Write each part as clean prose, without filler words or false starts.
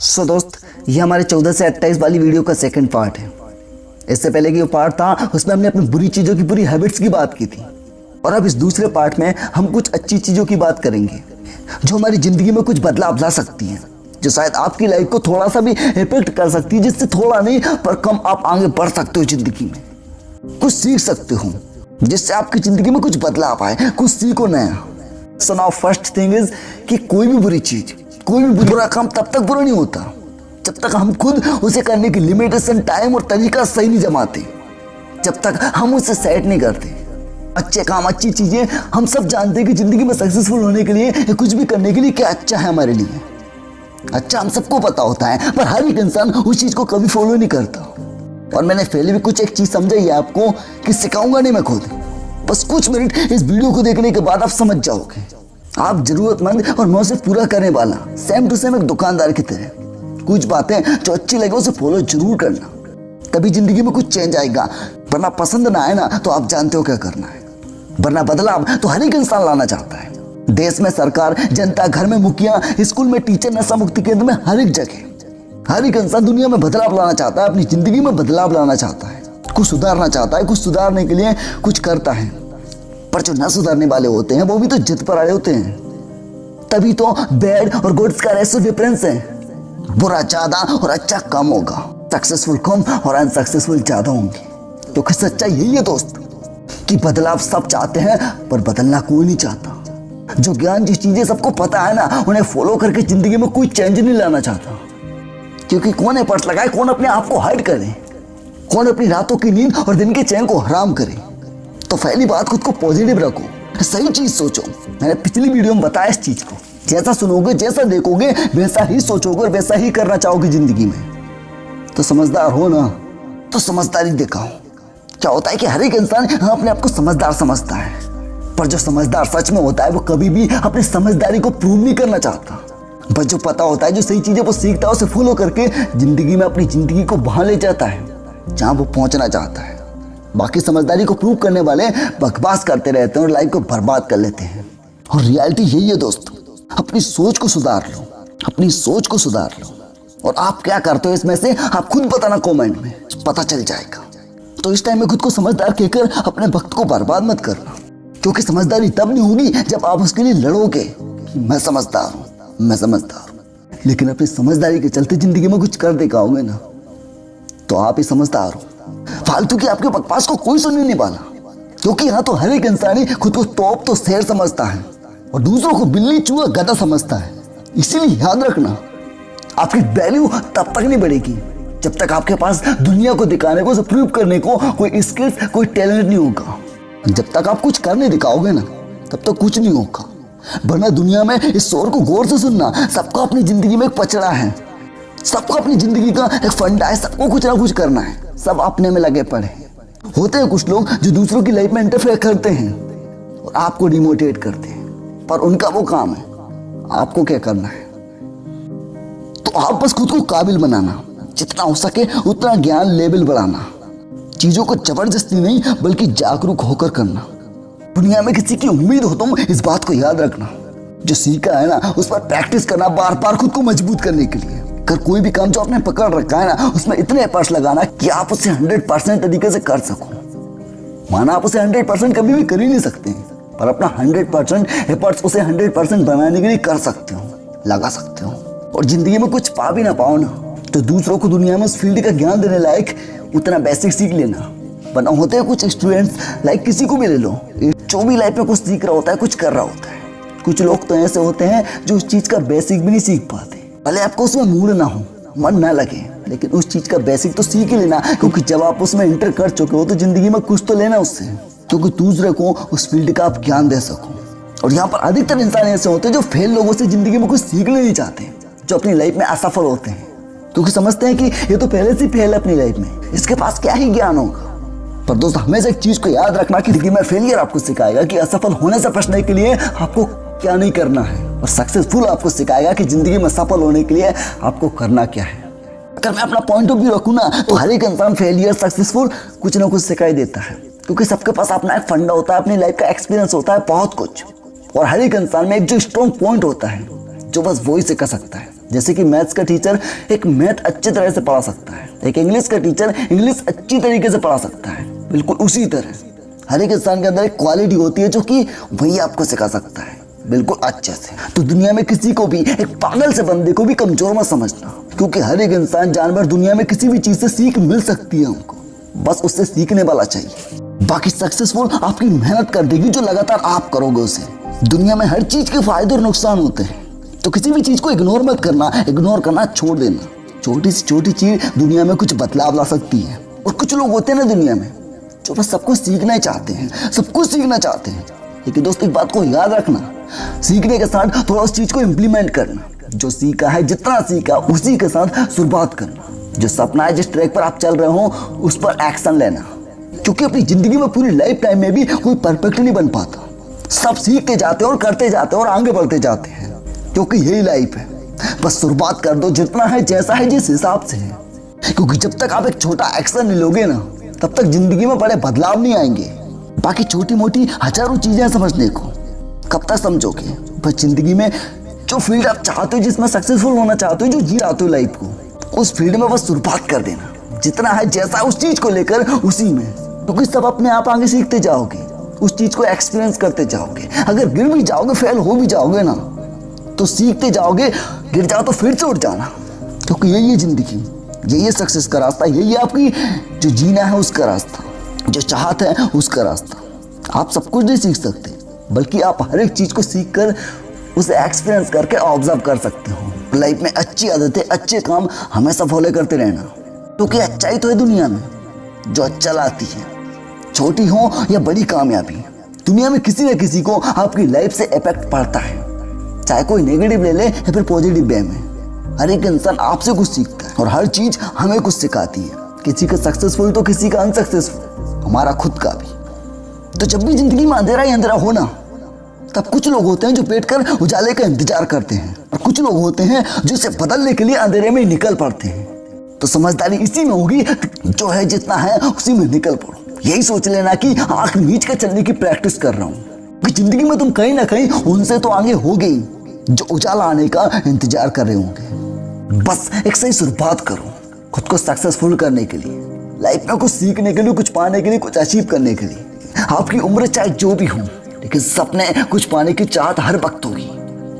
दोस्त, ये हमारे 14 से 28 वाली वीडियो का सेकंड पार्ट है। इससे पहले कि वो पार्ट था उसमें हमने अपनी बुरी चीज़ों की, बुरी हैबिट्स की बात की थी। और अब इस दूसरे पार्ट में हम कुछ अच्छी चीज़ों की बात करेंगे जो हमारी ज़िंदगी में कुछ बदलाव ला सकती हैं, जो शायद आपकी लाइफ को थोड़ा सा भी इफेक्ट कर सकती है, जिससे थोड़ा नहीं पर कम आप आगे बढ़ सकते हो, ज़िंदगी में कुछ सीख सकते हो, जिससे आपकी ज़िंदगी में कुछ बदलाव आए, कुछ सीखो नया। So now first thing is कि कोई भी बुरी चीज़, कोई भी बुरा काम तब तक बुरा नहीं होता जब तक हम खुद उसे करने की लिमिटेशन, टाइम और तरीका सही नहीं जमाते, जब तक हम उसे सेट नहीं करते। अच्छे काम, अच्छी चीजें, हम सब जानते हैं कि जिंदगी में सक्सेसफुल होने के लिए, कुछ भी करने के लिए क्या अच्छा है हमारे लिए। अच्छा हम सबको पता होता है, पर हर एक इंसान उस चीज को कभी फॉलो नहीं करता। और मैंने पहले भी कुछ एक चीज समझाई है आपको कि सिखाऊंगा नहीं मैं खुद, बस कुछ मिनट इस वीडियो को देखने के बाद आप समझ जाओगे। आप जरूरतमंद और मैं उसे पूरा करने वाला, सेम टू सेम एक दुकानदार की तरह। कुछ बातें जो अच्छी लगे उसे फॉलो जरूर करना, तभी जिंदगी में कुछ चेंज आएगा। वरना पसंद ना आए ना तो आप जानते हो क्या करना है। वरना बदलाव तो हर एक इंसान लाना चाहता है। देश में सरकार, जनता, घर में मुखिया, स्कूल में टीचर, नशा मुक्ति केंद्र में, हर एक जगह हर एक इंसान दुनिया में बदलाव लाना चाहता है, अपनी जिंदगी में बदलाव लाना चाहता है, कुछ सुधारना चाहता है, कुछ सुधारने के लिए कुछ करता है। पर जो न सुधारने वाले होते हैं वो भी तो जिद पर आए होते हैं। तभी तो बैड और गुड्स का रेशो डिफरेंस है। बुरा ज्यादा और अच्छा कम होगा, सक्सेसफुल कम और अनसक्सेसफुल ज्यादा होंगे। तो सच्चाई यही है दोस्त कि बदलाव सब चाहते हैं पर बदलना कोई नहीं चाहता। जो ज्ञान, जिस चीजें सबको पता है ना, उन्हें फॉलो करके जिंदगी में कोई चेंज नहीं लाना चाहता। क्योंकि कौन एफर्ट्स लगाए, कौन अपने आप को हाइड करे, कौन अपनी रातों की नींद और दिन के चैन को हराम करे। तो पहली बात, खुद को पॉजिटिव रखो, सही चीज सोचो। मैंने पिछली वीडियो में बताया इस चीज को, जैसा सुनोगे, जैसा देखोगे, वैसा ही सोचोगे और वैसा ही करना चाहोगे जिंदगी में। तो समझदार हो ना, तो समझदारी दिखाओ। क्या होता है कि हर एक इंसान अपने आप को समझदार समझता है, पर जो समझदार सच में होता है वो कभी भी अपनी समझदारी को प्रूव नहीं करना चाहता। बस जो पता होता है, जो सही चीजें वो सीखता है, उसे फॉलो करके जिंदगी में अपनी जिंदगी को वहां ले जाता है जहां वो पहुंचना चाहता है। बाकी समझदारी को प्रूव करने वाले बकवास करते रहते हैं और लाइफ को बर्बाद कर लेते हैं। और रियलिटी यही है दोस्तों, अपनी सोच को सुधार लो, अपनी सोच को सुधार लो। और आप क्या करते हो इसमें से आप खुद बताना कमेंट में, पता चल जाएगा। तो इस टाइम में खुद को समझदार कहकर अपने वक्त को बर्बाद मत करना, क्योंकि समझदारी तब नहीं होगी जब आप उसके लिए लड़ोगे कि मैं समझदार हूँ, मैं समझदार हूँ। लेकिन अपनी समझदारी के चलते जिंदगी में कुछ कर दिखाओगे ना, तो आप ही समझदार हो। फालतू की आपके बकवास को कोई सुनने नहीं वाला, क्योंकि यहाँ तो हर एक इंसान ही खुद को टॉप तो शेर समझता है और दूसरों को बिल्ली, चूहा, गधा समझता है। इसीलिए याद रखना, आपकी वैल्यू तब तक नहीं बढ़ेगी जब तक आपके पास दुनिया को दिखाने को, प्रूव करने को कोई स्किल्स, कोई टैलेंट नहीं होगा। जब तक आप कुछ करने दिखाओगे ना, तब तक कुछ नहीं होगा। वरना दुनिया में इस शोर को गौर से सुनना, सबको अपनी जिंदगी में एक पचड़ा है, सबको अपनी जिंदगी का एक फंडा है, सबको कुछ ना कुछ करना है, सब अपने में लगे पड़े हैं। होते हैं कुछ लोग जो दूसरों की लाइफ में इंटरफेयर करते हैं और आपको डिमोटिवेट करते हैं, पर उनका वो काम है, आपको क्या करना है। तो आप बस खुद को काबिल बनाना, जितना हो सके उतना ज्ञान लेवल बढ़ाना, चीजों को जबरदस्ती नहीं बल्कि जागरूक होकर करना। दुनिया में किसी की उम्मीद हो तुम, इस बात को याद रखना। जो सीखा है ना उस पर प्रैक्टिस करना, बार बार खुद को मजबूत करने के लिए। कर कोई भी काम जो आपने पकड़ रखा है ना, उसमें इतने एफर्ट्स लगाना कि आप उसे 100% तरीके से कर सको। माना आप उसे 100% कभी भी कर ही नहीं सकते, पर अपना 100% एफर्ट्स उसे 100% बनाने के लिए कर सकते हो, लगा सकते हो। और जिंदगी में कुछ पा भी ना पाओ ना, तो दूसरों को दुनिया में उस फील्ड का ज्ञान देने लायक उतना बेसिक सीख लेना। वरना होते हैं कुछ स्टूडेंट्स, लाइक किसी को भी ले लो, जो भी लाइफ में कुछ सीख रहा होता है, कुछ कर रहा होता है। कुछ लोग तो ऐसे होते हैं जो उस चीज का बेसिक भी नहीं सीख पाते। भले आपको उसमें मूड ना हो, मन ना लगे, लेकिन उस चीज का बेसिक तो सीख ही लेना, क्योंकि जब आप उसमें इंटर कर चुके हो तो जिंदगी में कुछ तो लेना उससे, क्योंकि दूसरे को उस फील्ड का आप ज्ञान दे सको। और यहाँ पर अधिकतर इंसान ऐसे होते हैं जो फेल लोगों से जिंदगी में कुछ सीखना नहीं चाहते, जो अपनी लाइफ में असफल होते हैं, क्योंकि समझते हैं कि ये तो पहले से फेल है अपनी लाइफ में, इसके पास क्या ही ज्ञान होगा। पर दोस्त, हमेशा एक चीज को याद रखना कि जिंदगी में फेलियर आपको सिखाएगा कि असफल होने से बचने के लिए आपको क्या नहीं करना है, और सक्सेसफुल आपको सिखाएगा कि जिंदगी में सफल होने के लिए आपको करना क्या है। अगर मैं अपना पॉइंट ऑफ व्यू रखूँ ना, तो हर एक इंसान फेलियर, सक्सेसफुल कुछ ना कुछ सिखाई देता है, क्योंकि सबके पास अपना एक फंडा होता है, अपनी लाइफ का एक्सपीरियंस होता है, बहुत कुछ। और हर एक इंसान में एक जो स्ट्रॉन्ग पॉइंट होता है, जो बस वो ही सिखा सकता है, जैसे कि मैथ्स का टीचर एक मैथ अच्छी तरह से पढ़ा सकता है, एक इंग्लिश का टीचर इंग्लिश अच्छी तरीके से पढ़ा सकता है, बिल्कुल उसी तरह हर एक इंसान के अंदर एक क्वालिटी होती है जो कि वही आपको सिखा सकता है बिल्कुल अच्छे से। तो दुनिया में किसी को भी, एक पागल से बंदे को भी कमजोर मत समझना, क्योंकि हर एक इंसान, जानवर, दुनिया में किसी भी चीज से सीख मिल सकती है हमको, बस उससे सीखने वाला चाहिए। बाकी सक्सेसफुल आपकी मेहनत कर देगी जो लगातार आप करोगे उसे। दुनिया में हर चीज के फायदे और नुकसान होते हैं, तो किसी भी चीज को इग्नोर मत करना, इग्नोर करना छोड़ देना। छोटी से छोटी चीज दुनिया में कुछ बदलाव ला सकती है। और कुछ लोग होते हैं ना दुनिया में जो बस सब कुछ सीखना ही चाहते हैं, सब कुछ सीखना चाहते हैं। लेकिन दोस्त एक बात को याद रखना, सीखने के साथ थोड़ा उस चीज को इम्प्लीमेंट करना। जो सीखा है, जितना सीखा उसी के साथ शुरुआत करना। जो सपना है, जिस ट्रैक पर आप चल रहे हो उस पर एक्शन लेना, क्योंकि अपनी जिंदगी में पूरी लाइफ टाइम में भी कोई परफेक्ट नहीं बन पाता। सब सीखते जाते हैं और करते जाते हैं और आगे बढ़ते जाते हैं, क्योंकि यही लाइफ है। बस शुरुआत कर दो, जितना है, जैसा है, जिस हिसाब से है। क्योंकि जब तक आप एक छोटा एक्शन नहीं लोगे ना, तब तक जिंदगी में बड़े बदलाव नहीं आएंगे। बाकी छोटी मोटी हजारों चीजें समझने को कब तक समझोगे। बस जिंदगी में जो फील्ड आप चाहते हो, जिसमें सक्सेसफुल होना चाहते हो, जो जी चाहते हो लाइफ को, उस फील्ड में बस शुरुआत कर देना। जितना है, जैसा उस चीज को लेकर उसी में, क्योंकि सब अपने आप आगे सीखते जाओगे, उस चीज को एक्सपीरियंस करते जाओगे। अगर गिर भी जाओगे, फेल हो भी जाओगे ना, तो सीखते जाओगे। गिर जाओ तो फिर से उठ जाना, क्योंकि यही है जिंदगी, यही है सक्सेस का रास्ता, यही है आपकी जो जीना है उसका रास्ता, जो चाहते हैं उसका रास्ता। आप सब कुछ नहीं सीख सकते, बल्कि आप हर एक चीज को सीख कर उसे एक्सपीरियंस करके ऑब्जर्व कर सकते हो। लाइफ में अच्छी आदतें, अच्छे काम हमेशा फॉलो करते रहना, क्योंकि अच्छाई तो है दुनिया में जो अच्छा लाती है। छोटी हो या बड़ी कामयाबी, दुनिया में किसी न किसी को आपकी लाइफ से इफेक्ट पड़ता है, चाहे कोई नेगेटिव ले ले या फिर पॉजिटिव वे में। हर एक इंसान आपसे कुछ सीखता है और हर चीज हमें कुछ सिखाती है। किसी का सक्सेसफुल तो किसी का अनसक्सेसफुल, हमारा खुद का भी। तो जब भी जिंदगी में अंधेरा ही अंधेरा हो ना, तब कुछ लोग होते हैं जो बैठकर उजाले का इंतजार करते हैं, और कुछ लोग होते हैं जो इसे बदलने के लिए अंधेरे में निकल पड़ते हैं। तो समझदारी इसी में होगी, जो है जितना है उसी में निकल पड़ो। यही सोच लेना कि आंख मीच कर चलने की प्रैक्टिस कर रहा हूँ, कि जिंदगी में तुम कहीं ना कहीं उनसे तो आगे होगे ही जो उजाला आने का इंतजार कर रहे होंगे। बस एक सही शुरुआत करो खुद को सक्सेसफुल करने के लिए, लाइफ में कुछ सीखने के लिए, कुछ पाने के लिए, कुछ अचीव करने के लिए। आपकी उम्र चाहे जो भी हो, लेकिन सपने कुछ पाने की चाहत हर वक्त होगी।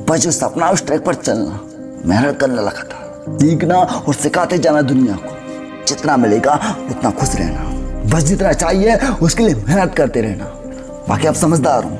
बस जो सपना उस ट्रैक पर चलना, मेहनत करने लगा था, सीखना और सिखाते जाना दुनिया को। जितना मिलेगा उतना खुश रहना, बस जितना चाहिए उसके लिए मेहनत करते रहना। बाकी आप समझदार हो,